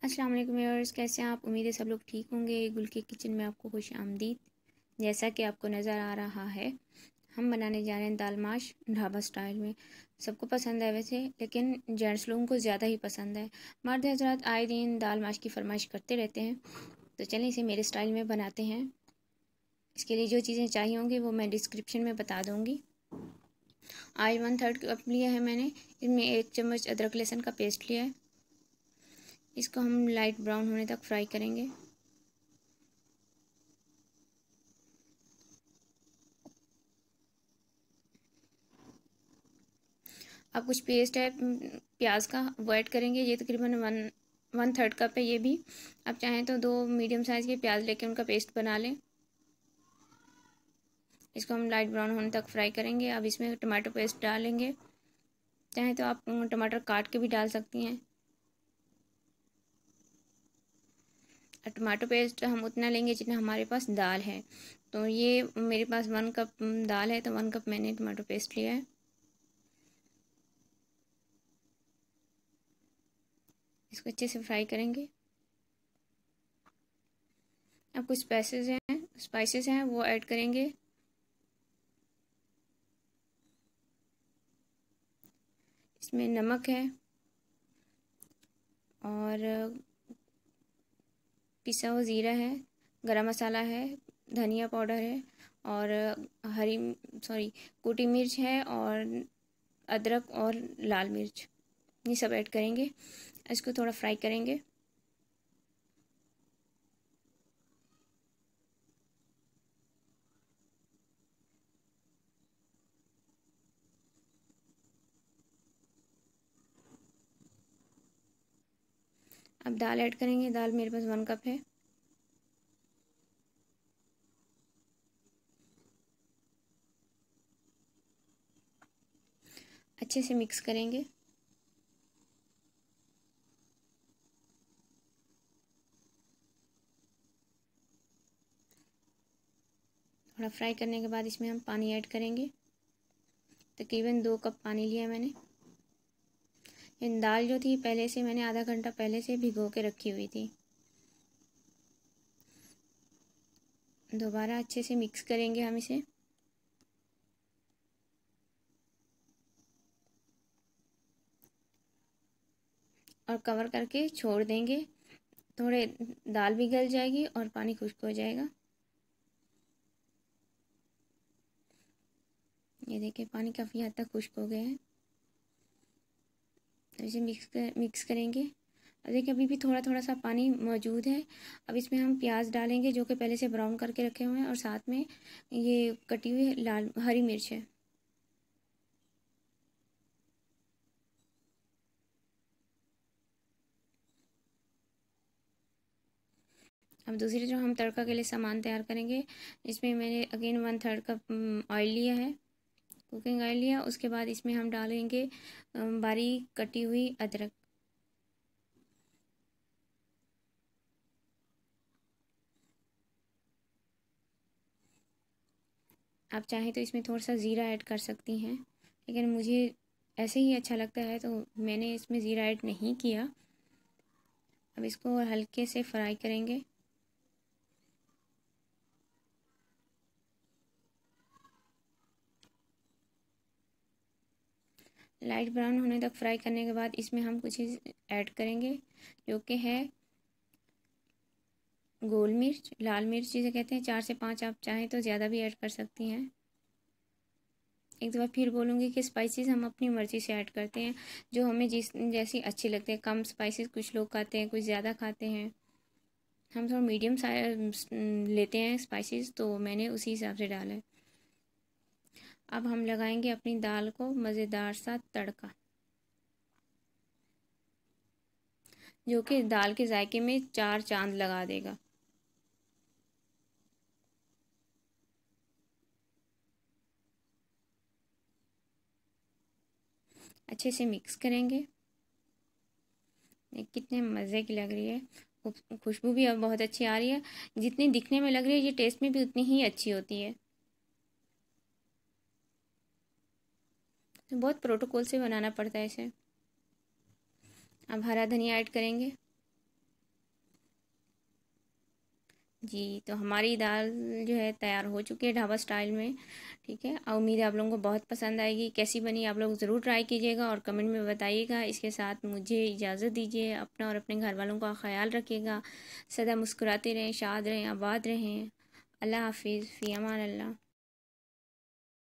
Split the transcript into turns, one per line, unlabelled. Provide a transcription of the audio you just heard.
अस्सलाम वालेकुम व्यूअर्स, कैसे हैं आप। उम्मीद है सब लोग ठीक होंगे। गुल के किचन में आपको खुश आमदीद। जैसा कि आपको नज़र आ रहा है, हम बनाने जा रहे हैं दाल माश ढाबा स्टाइल में। सबको पसंद है वैसे, लेकिन जेंट्स लोगों को ज़्यादा ही पसंद है। मर्द हजरात आए दिन दाल माश की फरमाइश करते रहते हैं, तो चलें इसे मेरे स्टाइल में बनाते हैं। इसके लिए जो चीज़ें चाहिए होंगी वो मैं डिस्क्रिप्शन में बता दूँगी। आज 1/3 कप लिया है मैंने। इसमें 1 चम्मच अदरक लहसुन का पेस्ट लिया है। इसको हम लाइट ब्राउन होने तक फ्राई करेंगे। अब कुछ पेस्ट है प्याज का, वो ऐड करेंगे। ये तकरीबन 1/3 कप है ये भी। आप चाहें तो 2 मीडियम साइज़ के प्याज लेके उनका पेस्ट बना लें। इसको हम लाइट ब्राउन होने तक फ्राई करेंगे। अब इसमें टमाटो पेस्ट डालेंगे। चाहें तो आप टमाटर काट के भी डाल सकती हैं। टमाटो पेस्ट हम उतना लेंगे जितना हमारे पास दाल है। तो ये मेरे पास 1 कप दाल है, तो 1 कप मैंने टमाटो पेस्ट लिया है। इसको अच्छे से फ्राई करेंगे। अब कुछ स्पाइसेस हैं वो ऐड करेंगे। इसमें नमक है और पिसा हुआ ज़ीरा है, गरम मसाला है, धनिया पाउडर है और हरी सॉरी कुटी मिर्च है और अदरक और लाल मिर्च, ये सब ऐड करेंगे। इसको थोड़ा फ्राई करेंगे। अब दाल ऐड करेंगे। दाल मेरे पास 1 कप है। अच्छे से मिक्स करेंगे। थोड़ा फ्राई करने के बाद इसमें हम पानी ऐड करेंगे। तकरीबन 2 कप पानी लिया मैंने। इन दाल जो थी पहले से मैंने आधा घंटा पहले से भिगो के रखी हुई थी। दोबारा अच्छे से मिक्स करेंगे हम इसे। और कवर करके छोड़ देंगे। थोड़े दाल भी गल जाएगी और पानी खुश्क हो जाएगा। ये देखिए पानी काफ़ी हद तक खुश्क हो गया है। अब इसे मिक्स करेंगे। अब देखिए अभी भी थोड़ा थोड़ा सा पानी मौजूद है। अब इसमें हम प्याज डालेंगे जो कि पहले से ब्राउन करके रखे हुए हैं, और साथ में ये कटी हुई लाल हरी मिर्च है। अब दूसरी जो हम तड़का के लिए सामान तैयार करेंगे, इसमें मैंने अगेन 1/3 कप ऑयल लिया है, कुकिंग ऑयल लिया। उसके बाद इसमें हम डालेंगे बारीक कटी हुई अदरक। आप चाहें तो इसमें थोड़ा सा ज़ीरा ऐड कर सकती हैं, लेकिन मुझे ऐसे ही अच्छा लगता है तो मैंने इसमें ज़ीरा ऐड नहीं किया। अब इसको हल्के से फ्राई करेंगे। लाइट ब्राउन होने तक फ्राई करने के बाद इसमें हम कुछ चीज़ ऐड करेंगे, जो कि है गोल मिर्च, लाल मिर्च जिसे कहते हैं। 4 से 5 आप चाहें तो ज़्यादा भी ऐड कर सकती हैं। एक दफ़ा फिर बोलूँगी कि स्पाइसेस हम अपनी मर्ज़ी से ऐड करते हैं, जो हमें जैसी अच्छी लगती है। कम स्पाइसेस कुछ लोग खाते हैं, कुछ ज़्यादा खाते हैं। हम थोड़ा मीडियम साइज लेते हैं स्पाइसेस, तो मैंने उसी हिसाब से डाला है। अब हम लगाएंगे अपनी दाल को मज़ेदार सा तड़का, जो कि दाल के जायके में 4 चांद लगा देगा। अच्छे से मिक्स करेंगे। ये कितने मज़े की लग रही है। खुशबू भी अब बहुत अच्छी आ रही है। जितनी दिखने में लग रही है, ये टेस्ट में भी उतनी ही अच्छी होती है। तो बहुत प्रोटोकॉल से बनाना पड़ता है इसे। अब हरा धनिया ऐड करेंगे। जी, तो हमारी दाल जो है तैयार हो चुकी है ढाबा स्टाइल में। ठीक है, और उम्मीद है आप लोगों को बहुत पसंद आएगी। कैसी बनी आप लोग ज़रूर ट्राई कीजिएगा और कमेंट में बताइएगा। इसके साथ मुझे इजाज़त दीजिए। अपना और अपने घर वालों का ख्याल रखिएगा। सदा मुस्कुराते रहें, शाद रहें, आबाद रहें। अल्लाह हाफिज़, फ़ी अमान अल्लाह।